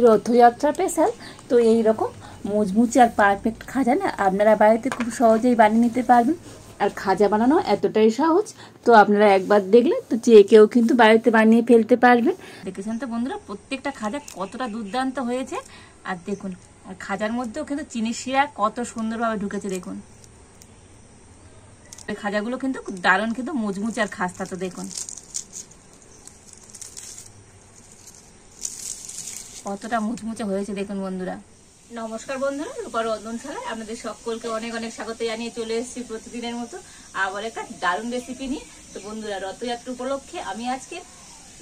Rathyatra special. তো এই রকম মুচমুচে আর পারফেক্ট খাজা না আপনারা বাড়িতে খুব সহজেই বানিয়ে নিতে পারবেন। আর খাজা বানানো এতটাই সহজ, তো আপনারা একবার দেখলে তো যে কেউ কিন্তু বাড়িতে বানিয়ে ফেলতে পারবেন। দেখেছেন তো বন্ধুরা, প্রত্যেকটা খাজা কতটা দুর্দান্ত হয়েছে। আর দেখুন, আর খাজার মধ্যেও কিন্তু চিনির শিরা কত সুন্দরভাবে ঢুকেছে। দেখুন এই খাজাগুলো কিন্তু দারুণ, কিন্তু মুচমুচে আর খাস্তা। তো দেখুন কতটা মুচমুচে হয়েছে দেখুন বন্ধুরা। নমস্কার বন্ধুরা, রূপার রন্ধনশালায় আপনাদের সকলকে অনেক অনেক স্বাগত জানিয়ে চলে এসেছি প্রতিদিনের মতো আবার একটা দারুণ রেসিপি নিয়ে। তো বন্ধুরা, রথযাত্রা উপলক্ষে আমি আজকে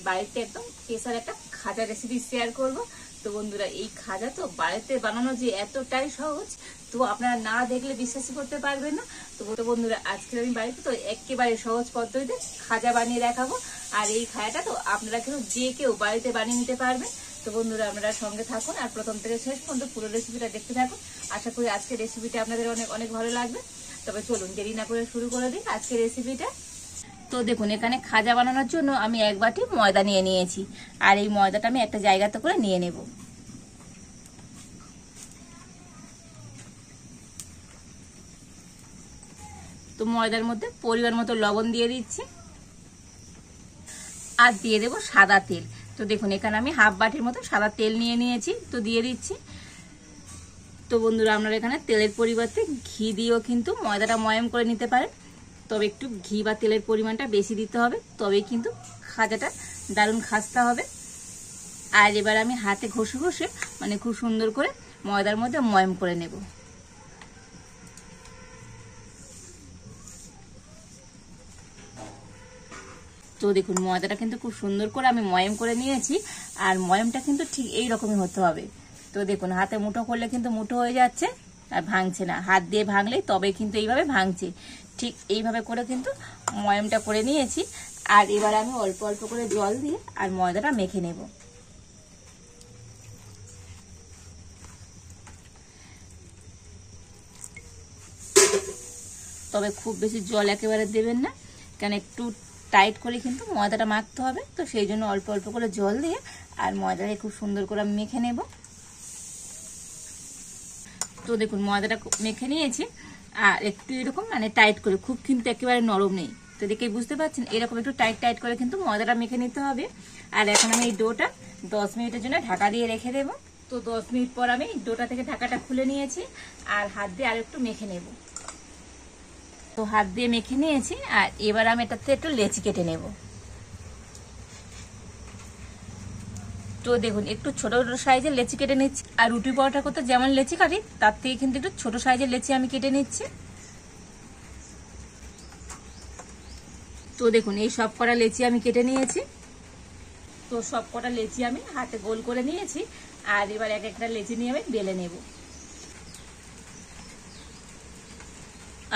বাড়িতে একদম স্পেশাল একটা খাজা রেসিপি শেয়ার করব। তো বন্ধুরা, এই খাজা তো বাড়িতে বানানো যে এতটাই সহজ, তো আপনারা না দেখলে বিশ্বাসই করতে পারবেন না। তো বন্ধুরা, আজকে আমি বাড়িতে তো একেবারে সহজ পদ্ধতিতে খাজা বানিয়ে দেখাবো। আর এই খাজাটা তো আপনারা কিন্তু যে কেউ বাড়িতে বানিয়ে নিতে পারবেন। তো বন্ধুরা, আপনারা সঙ্গে থাকুন আর প্রথম থেকে শেষ পর্যন্ত পুরো রেসিপিটা দেখতে থাকুন। আশা করি আজকের রেসিপিটা আপনাদের অনেক অনেক ভালো লাগবে। তবে চলুন দেরি না করে শুরু করে দিই আজকের রেসিপিটা। তো দেখুন, এখানে খাজা বানানোর জন্য আমি এক বাটি ময়দা নিয়ে নিয়েছি। আর এই ময়দাটা আমি একটা জায়গাতে করে নিয়ে নেব। তো ময়দার মধ্যে পরিমাণ মতো লবণ দিয়ে দিচ্ছি আর দিয়ে দেব সাদা তেল। তো দেখুন, এখানে আমি হাফ বাটির মতো সাদা তেল নিয়ে নিয়েছি, তো দিয়ে দিচ্ছি। তো বন্ধুরা, আপনারা এখানে তেলের পরিবর্তে ঘি দিয়েও কিন্তু ময়দাটা ময়াম করে নিতে পারেন। তবে একটু ঘি বা তেলের পরিমাণটা বেশি দিতে হবে, তবেই কিন্তু খাজাটা দারুণ খাস্তা হবে। আর এবার আমি হাতে ঘষে ঘষে মানে খুব সুন্দর করে ময়দার মধ্যে ময়াম করে নেব। তো দেখুন, ময়দাটা কিন্তু খুব সুন্দর করে আমি ময়াম করে নিয়েছি। আর ময়ামটা কিন্তু ঠিক এই রকমই হতে হবে। তো দেখুন, হাতে মুঠো করলে কিন্তু মুঠো হয়ে যাচ্ছে আর ভাঙছে না। হাত দিয়ে ভাঙলেই তবে কিন্তু এইভাবে ভাঙছে। ঠিক এইভাবে করে কিন্তু ময়ামটা করে নিয়েছি। আর এবার আমি অল্প অল্প করে জল দিয়ে আর ময়দাটা মেখে নেব। তবে খুব বেশি জল একেবারে দেবেন না, কেন একটু টাইট করে কিন্তু ময়দাটা মাখতে হবে। তো সেই জন্য অল্প অল্প করে জল দিয়ে আর ময়দাটাকে খুব সুন্দর করে আমি মেখে নেব। তো দেখুন, ময়দাটা মেখে নিয়েছি আর একটু এরকম মানে টাইট করে, খুব কিন্তু একেবারে নরম নেই। তো দেখে বুঝতে পারছেন, এরকম একটু টাইট টাইট করে কিন্তু ময়দাটা মেখে নিতে হবে। আর এখন আমি এই ডোটা 10 মিনিটের জন্য ঢাকা দিয়ে রেখে দেবো। তো 10 মিনিট পর আমি ডোটা থেকে ঢাকাটা খুলে নিয়েছি আর হাত দিয়ে আর একটু মেখে নেব। তো হাত দিয়ে মেখে নিয়েছি আর এবার আমি এটাতে একটু লেচি কেটে নেব। তো দেখুন, একটু ছোট ছোট সাইজের লেচি কেটে নিচ্ছি। আর রুটি পরোটা করতে যেমন লেচি কাটি, তার থেকে কিন্তু একটু ছোট সাইজের লেচি আমি কেটে নিচ্ছি। তো দেখুন, এই সব কটা লেচি আমি কেটে নিয়েছি। তো সব কটা লেচি আমি হাতে গোল করে নিয়েছি। আর এবার এক একটা লেচি নিয়ে আমি বেলে নেব।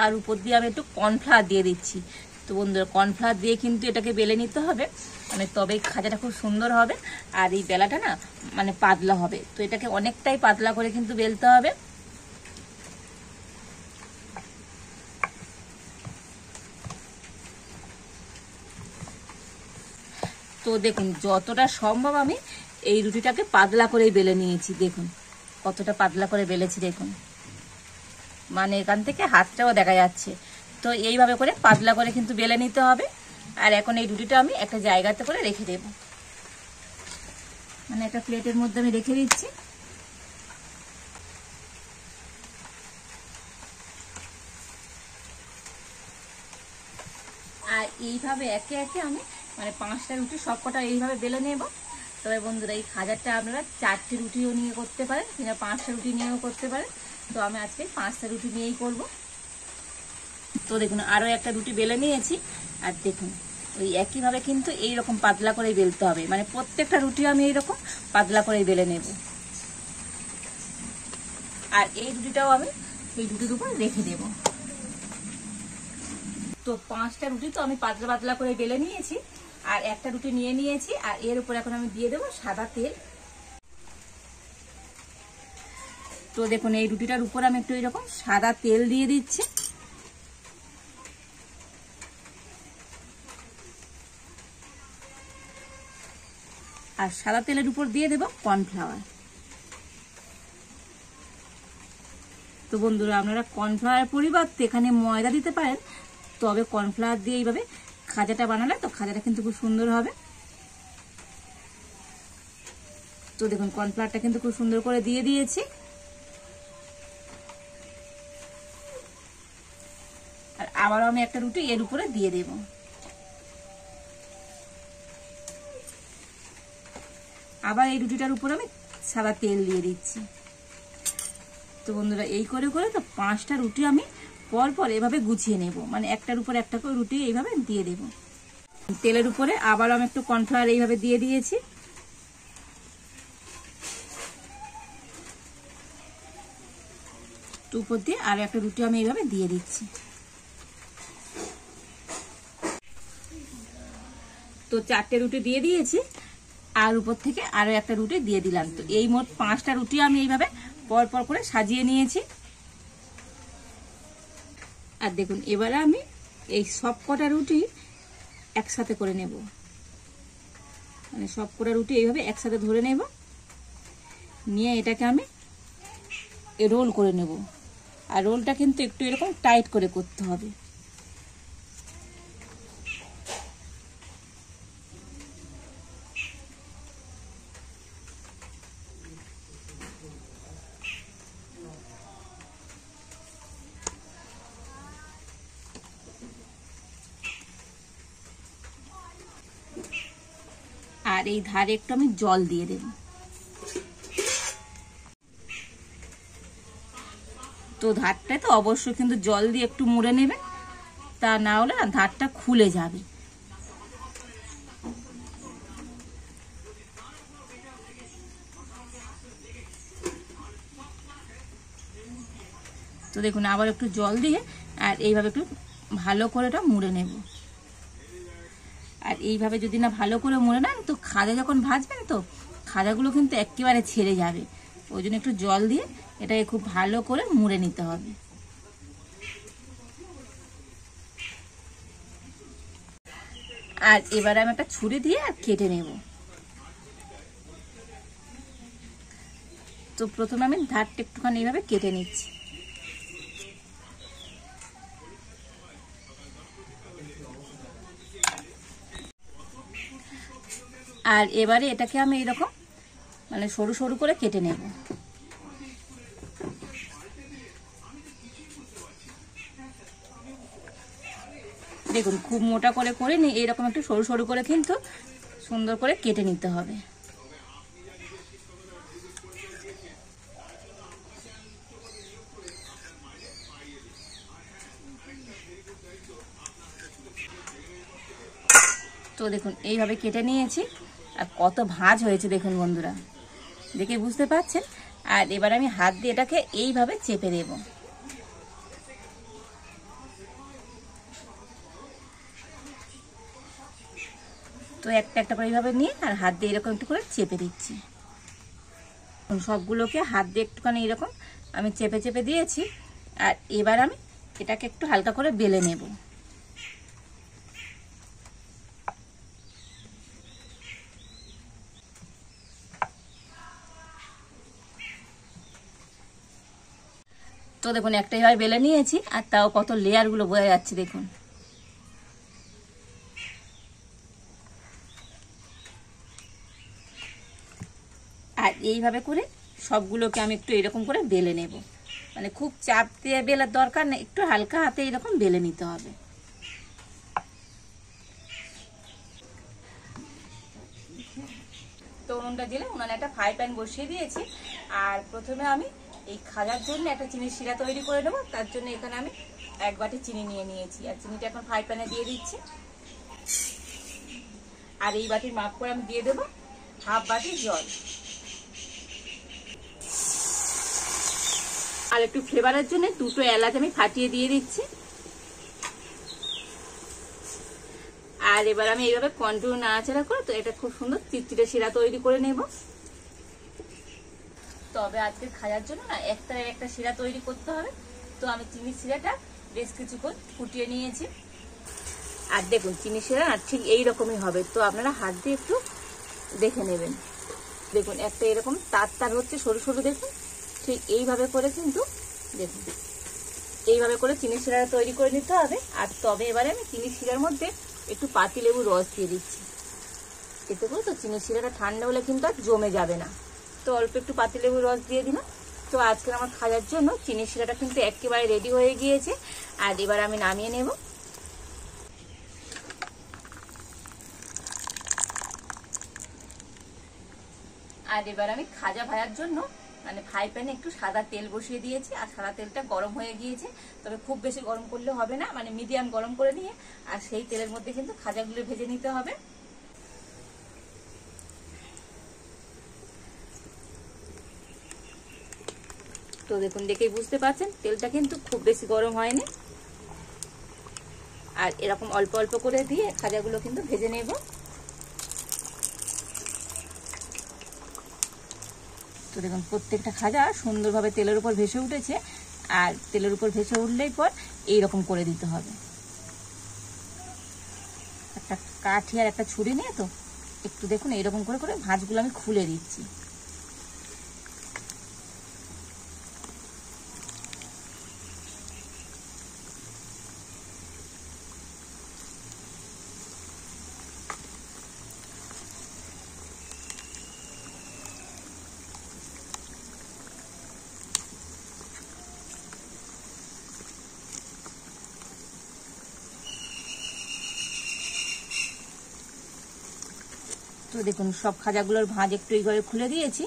আর উপর দিয়ে আমি একটু কর্নফ্লাওয়ার দিয়ে দিচ্ছি। তো বন্ধুরা, কর্নফ্লাওয়ার দিয়ে কিন্তু এটাকে বেলে নিতে হবে, মানে তবেই খাজাটা খুব সুন্দর হবে। আর এই বেলাটা না মানে পাতলা হবে। তো এটাকে অনেকটাই পাতলা করে কিন্তু বেলতে হবে। তো দেখুন, যতটা সম্ভব আমি এই রুটিটাকে পাতলা করেই বেলে নিয়েছি। দেখুন কতটা পাতলা করে বেলেছি, দেখুন মানে এখান থেকে হাতটাও দেখা যাচ্ছে। তো এইভাবে করে পাতলা করে কিন্তু বেলে নিতে হবে। আর এখন এই রুটিটা আমি একটা জায়গাতে করে রেখে দেব, মানে একটা প্লেটের মধ্যে আমি রেখে দিচ্ছি। আর এইভাবে একে একে আমি মানে 5টা রুটি সবকটা এইভাবে বেলে নেব। তবে বন্ধুরা, এই খাজারটা আপনারা 4টে রুটিও নিয়ে করতে পারেন, কিংবা 5টা রুটি নিয়েও করতে পারেন। তো আমি আজকে 5টা রুটি নিয়েই করব। তো দেখুন, আরও একটা রুটি বেলে নিয়েছি। আর দেখুন, ওই একইভাবে কিন্তু এইরকম পাতলা করে বেলতে হবে, মানে প্রত্যেকটা রুটি আমি এইরকম পাতলা করে বেলে নেব। আর এই রুটিটাও আমি এই রুটির উপর রেখে দেব। তো 5টা রুটি তো আমি পাতলা পাতলা করে বেলে নিয়েছি। আর একটা রুটি নিয়ে নিয়েছি। আর এর উপর এখন আমি দিয়ে দেবো সাদা তেল। তো দেখুন, এই রুটিটার উপর আমি একটু এরকম সাদা তেল দিয়ে দিচ্ছি। আর সাদা তেলের উপর দিয়ে দেব কর্নফ্লাওয়ার। তো বন্ধুরা আপনারা কর্নফ্লাওয়ার পরিবর্তে এখানে ময়দা দিতে পারেন, তবে কর্নফ্লাওয়ার দিয়ে এইভাবে খাজাটা বানালে তো খাজাটা কিন্তু খুব সুন্দর হবে। তো দেখুন কর্নফ্লাওয়ারটা কিন্তু খুব সুন্দর করে দিয়ে দিয়েছি। আর আবারও আমি একটা রুটি এর উপরে দিয়ে দেব। আবার এই রুটিটার উপরে আমি সাদা তেল দিয়ে দিচ্ছি। তো বন্ধুরা এই করে করে তো 5টা রুটি আমি পর পর এভাবে গুছিয়ে নেব, মানে একটার উপর একটা করে রুটি এইভাবে দিয়ে দেব। তেলের উপরে আবার আমি একটু কর্নফ্লাওয়ার এইভাবে দিয়ে দিয়েছি। তো উপর দিয়ে আর একটা রুটি আমি এইভাবে দিয়ে দিচ্ছি। তো 4টে রুটি দিয়ে দিয়েছি, আর উপর থেকে আরো একটা রুটি দিয়ে দিলাম। তো এই মোট 5টা রুটি আমি এইভাবে পর পর করে সাজিয়ে নিয়েছি। আর দেখুন এবারে আমি এই সব কটা রুটি একসাথে করে নেব, মানে সব কটা রুটি এইভাবে একসাথে ধরে নেব, নিয়ে এটাকে আমি রোল করে নেব। আর রোলটা কিন্তু একটু এরকম টাইট করে করতে হবে। আর এই ধারে একটু আমি জল দিয়ে দেব। তো ধারটায় তো অবশ্যই কিন্তু জল দিয়ে একটু মুড়ে নেবেন, তা না হলে ধারটা খুলে যাবে। তো দেখুন আবার একটু জল দিয়ে আর এইভাবে একটু ভালো করে এটা মুড়ে নেব। আর এইভাবে যদি না ভালো করে মুড়ে নেন তো খাজা যখন ভাজবেন তো খাজাগুলো কিন্তু একেবারে ছেড়ে যাবে। ওই জন্য একটু জল দিয়ে এটাকে খুব ভালো করে মুড়ে নিতে হবে। আর এবারে আমি একটা ছুরি দিয়ে আর কেটে নেব। তো প্রথমে আমি ধারটা একটুখানি এইভাবে কেটে নিচ্ছি। আর এবারে এটাকে আমি এরকম মানে সরু সরু করে কেটে নেব। দেখুন খুব মোটা করে করে নি, এইরকম একটু সরু সরু করে কিন্তু সুন্দর করে কেটে নিতে হবে। তো দেখুন এইভাবে কেটে নিয়েছি। আর কত ভাঁজ হয়েছে দেখুন বন্ধুরা, দেখে বুঝতে পারছেন। আর এবার আমি হাত দিয়ে এটাকে এইভাবে চেপে দেব। তো একটা একটা করে এইভাবে নিয়ে আর হাত দিয়ে এরকম একটু করে চেপে দিচ্ছি। সবগুলোকে হাত দিয়ে একটুখানি এরকম আমি চেপে চেপে দিয়েছি। আর এবার আমি এটাকে একটু হালকা করে বেলে নেব। তো দেখুন একটা এইভাবে বেলে নিয়েছি, আর তাও কত লেয়ার গুলো বোঝা যাচ্ছে দেখুন। আর এইভাবে করে সবগুলোকে আমি একটু এরকম করে বেলে নেব, মানে খুব চাপ দিয়ে বেলার দরকার নেই, একটু হালকা হাতে এরকম বেলে নিতে হবে। তো উনুনটা জেলে উনানে একটা ফ্রাই প্যান বসিয়ে দিয়েছি। আর প্রথমে আমি এই খাজার জন্য একটা চিনির শিরা তৈরি করে নেবো। তার জন্য এখানে আমি 1 বাটি চিনি নিয়ে নিয়েছি, আর চিনিটা এখন ফ্রাই প্যানে দিয়ে দিচ্ছি। আর এই বাটির মাপ করে আমি দিয়ে দেবো 1/2 বাটি জল। আর একটু ফ্লেভারের জন্য 2টো এলাচ আমি ফাটিয়ে দিয়ে দিচ্ছি। আর এবার আমি এইভাবে কন্টিনিউ নাড়াচাড়া করে তো এটা খুব সুন্দর চিটচিটে শিরা তৈরি করে নেব। তবে আজকে খাওয়ার জন্য না একটা শিরা তৈরি করতে হবে। তো আমি চিনির শিরাটা বেশ কিছুক্ষণ ফুটিয়ে নিয়েছি। আর দেখুন চিনি শিরা না ঠিক এইরকমই হবে, তো আপনারা হাত দিয়ে একটু দেখে নেবেন। দেখুন একটা এরকম তার তার হচ্ছে সরু সরু, দেখুন ঠিক এইভাবে করে কিন্তু দেখুন এইভাবে করে চিনি শিরাটা তৈরি করে নিতে হবে। আর তবে এবারে আমি চিনি শিরার মধ্যে একটু পাতিলেবুর রস দিয়ে দিচ্ছি। এতে করে তো চিনি শিরাটা ঠান্ডা হলে কিন্তু আর জমে যাবে না। তো অল্প একটু পাতিলেবুর রস দিয়ে দিলাম। তো আজকের আমার খাজার জন্য চিনি শিরাটা কিন্তু একেবারে রেডি হয়ে গিয়েছে। আর এবার আমি নামিয়ে নেব। আর এবার আমি খাজা ভাজার জন্য মানে ফ্রাই প্যানে একটু সাদা তেল বসিয়ে দিয়েছি। আর সাদা তেলটা গরম হয়ে গিয়েছে, তবে খুব বেশি গরম করলে হবে না, মানে মিডিয়াম গরম করে নিয়ে আর সেই তেলের মধ্যে কিন্তু খাজাগুলো ভেজে নিতে হবে। তো দেখুন, দেখেই বুঝতে পারছেন তেলটা কিন্তু খুব বেশি গরম হয়নি। আর এরকম অল্প অল্প করে দিয়ে খাজাগুলো কিন্তু ভেজে নেব। তো দেখুন প্রত্যেকটা খাজা সুন্দরভাবে তেলের উপর ভেসে উঠেছে। আর তেলের উপর ভেসে উঠলেই পর এইরকম করে দিতে হবে। একটা কাঠি আর একটা ছুরি নিয়ে তো একটু দেখুন এইরকম করে করে ভাঁজগুলো আমি খুলে দিচ্ছি। তো দেখুন সব খাজাগুলোর ভাঁজ একটু এই করে খুলে দিয়েছি।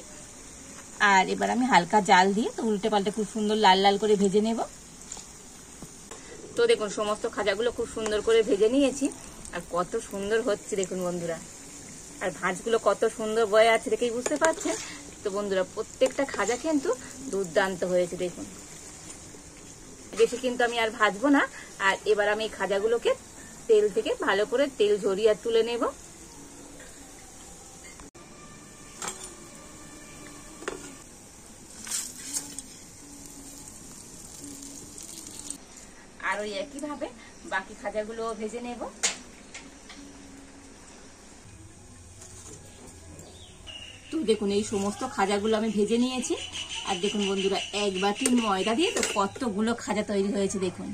আর এবার আমি হালকা জাল দিয়ে তো উল্টে পাল্টে খুব সুন্দর লাল লাল করে ভেজে নেব। তো দেখুন সমস্ত খাজাগুলো খুব সুন্দর করে ভেজে নিয়েছি। আর কত সুন্দর হচ্ছে দেখুন বন্ধুরা। আর ভাঁজগুলো কত সুন্দর বয়ে আছে দেখেই বুঝতে পারছেন। তো বন্ধুরা প্রত্যেকটা খাজা কিন্তু দুর্দান্ত হয়েছে দেখুন। বেশি কিন্তু আমি আর ভাজবো না। আর এবার আমি এই খাজাগুলোকে তেল থেকে ভালো করে তেল ঝরিয়ে তুলে নেব। আর ওই একইভাবে বাকি খাজাগুলো ভেজে নেব। তো দেখুন এই সমস্ত খাজাগুলো আমি ভেজে নিয়েছি। আর দেখুন বন্ধুরা এক বাটি ময়দা দিয়ে তো কতগুলো খাজা তৈরি হয়েছে দেখুন।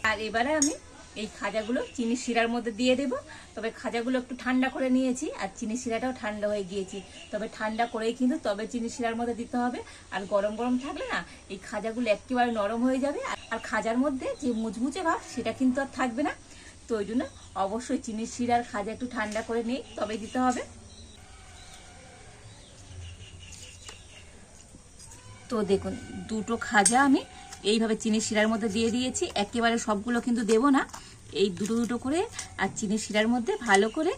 আর এবারে আমি এই খাজাগুলো চিনি শিরার মধ্যে দিয়ে দেব। তবে খাজাগুলো একটু ঠান্ডা করে নিয়েছি আর চিনি শিরাটাও ঠান্ডা হয়ে গিয়েছি। তবে ঠান্ডা করেই কিন্তু তবে চিনি শিরার মধ্যে দিতে হবে। আর গরম গরম থাকলে না এই খাজাগুলো একেবারে নরম হয়ে যাবে। আর খাজার মধ্যে যে মুচমুচে ভাব সেটা কিন্তু আর থাকবে না। তো ওই জন্য অবশ্যই চিনি শিরার খাজা একটু ঠান্ডা করে নিয়ে তবে দিতে হবে। তো দেখুন দুটো খাজা আমি এইভাবে চিনি শিরার মধ্যে দিয়ে দিয়েছি। একেবারে সবগুলো কিন্তু দেব না, এই দুটো দুটো করে আর চিনি শিরার মধ্যে ভালো করে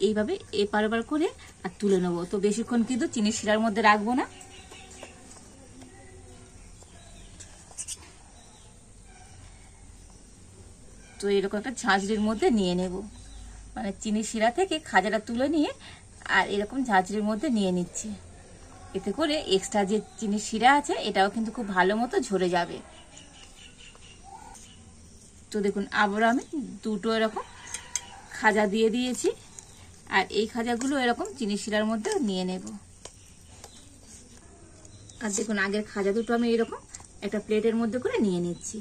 এইভাবে এপার ওপার করে আর তুলে নেবো। তো বেশিক্ষণ কিন্তু চিনি শিরার মধ্যে রাখবো না। তো এরকম একটা ঝাঁঝরির মধ্যে নিয়ে নেব, মানে চিনি শিরা থেকে খাজাটা তুলে নিয়ে আর এরকম ঝাঁঝরির মধ্যে নিয়ে নিচ্ছি। এতে করে এক্সট্রা যে চিনি শিরা আছে এটাও কিন্তু খুব ভালো মতো ঝরে যাবে। তো দেখুন আবার আমি দুটো এরকম খাজা দিয়ে দিয়েছি। আর এই খাজাগুলো এরকম চিনি শিরার মধ্যে নিয়ে নেব। আর দেখুন আগের খাজা দুটো আমি এরকম একটা প্লেটের মধ্যে করে নিয়ে নিচ্ছি।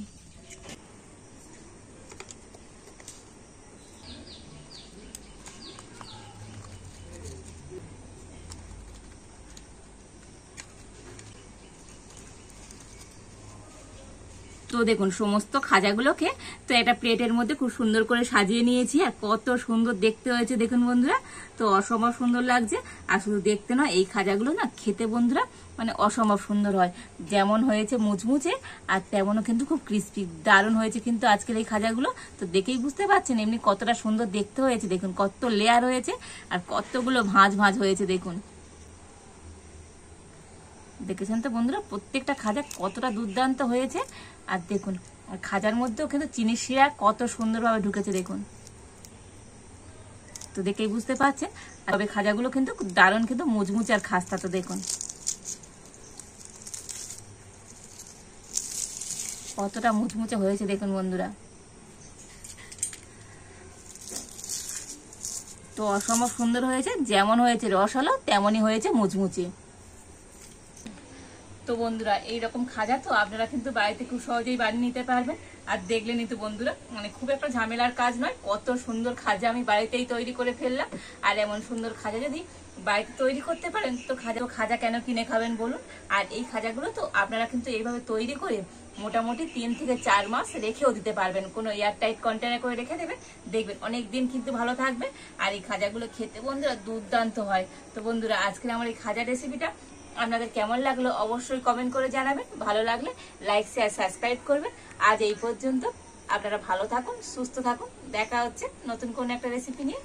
তো দেখুন সমস্ত খাজাগুলোকে তো একটা প্লেটের মধ্যে খুব সুন্দর করে সাজিয়ে নিয়েছি। আর কত সুন্দর দেখতে হয়েছে দেখুন বন্ধুরা। তো অসম্ভব সুন্দর লাগছে। আর শুধু দেখতে নয় এই খাজাগুলো না খেতে বন্ধুরা মানে অসম্ভব সুন্দর হয়। যেমন হয়েছে মুচমুচে আর তেমনও কিন্তু খুব ক্রিস্পি, দারুণ হয়েছে কিন্তু আজকের এই খাজাগুলো। তো দেখেই বুঝতে পারছেন এমনি কতটা সুন্দর দেখতে হয়েছে। দেখুন কত লেয়ার হয়েছে আর কতগুলো ভাঁজ ভাঁজ হয়েছে দেখুন। দেখেছেন তো বন্ধুরা প্রত্যেকটা খাজা কতটা দুর্দান্ত হয়েছে। আর দেখুন খাজার মধ্যেও কিন্তু চিনি শিরা কত সুন্দরভাবে ঢুকেছে দেখুন। তো দেখেই বুঝতে পারছেন। তবে খাজাগুলো কিন্তু দারুণ কিন্তু মুচমুচে আর খাস্তা। তো দেখুন কতটা মুচমুচে হয়েছে দেখুন বন্ধুরা। তো অসম্ভব সুন্দর হয়েছে। যেমন হয়েছে রসালো তেমনই হয়েছে মুচমুচে। তো বন্ধুরা এইরকম খাজা তো আপনারা কিন্তু বাড়িতে খুব সহজেই বানিয়ে নিতে পারবেন। আর দেখলেনই তো বন্ধুরা, মানে খুব একটা ঝামেলার কাজ নয়, কত সুন্দর খাজা আমি বাড়িতেই তৈরি করে ফেললাম। আর এমন সুন্দর খাজা যদি বাড়িতে তৈরি করতে পারেন তো খাজা কেন কিনে খাবেন বলুন। আর এই খাজাগুলো তো আপনারা কিন্তু এইভাবে তৈরি করে মোটামুটি 3 থেকে 4 মাস রেখেও দিতে পারবেন, কোনো এয়ারটাইট কন্টেনার করে রেখে দেবেন, দেখবেন অনেক দিন কিন্তু ভালো থাকবে। আর এই খাজাগুলো খেতে বন্ধুরা দুর্দান্ত হয়। তো বন্ধুরা আজকের আমার এই খাজা রেসিপিটা আপনাদের কেমন লাগলো অবশ্যই কমেন্ট করে জানাবেন। ভালো লাগলে লাইক শেয়ার সাবস্ক্রাইব করবেন। আজ এই পর্যন্ত, আপনারা ভালো থাকুন, সুস্থ থাকুন, দেখা হচ্ছে নতুন কোনো একটা রেসিপি নিয়ে।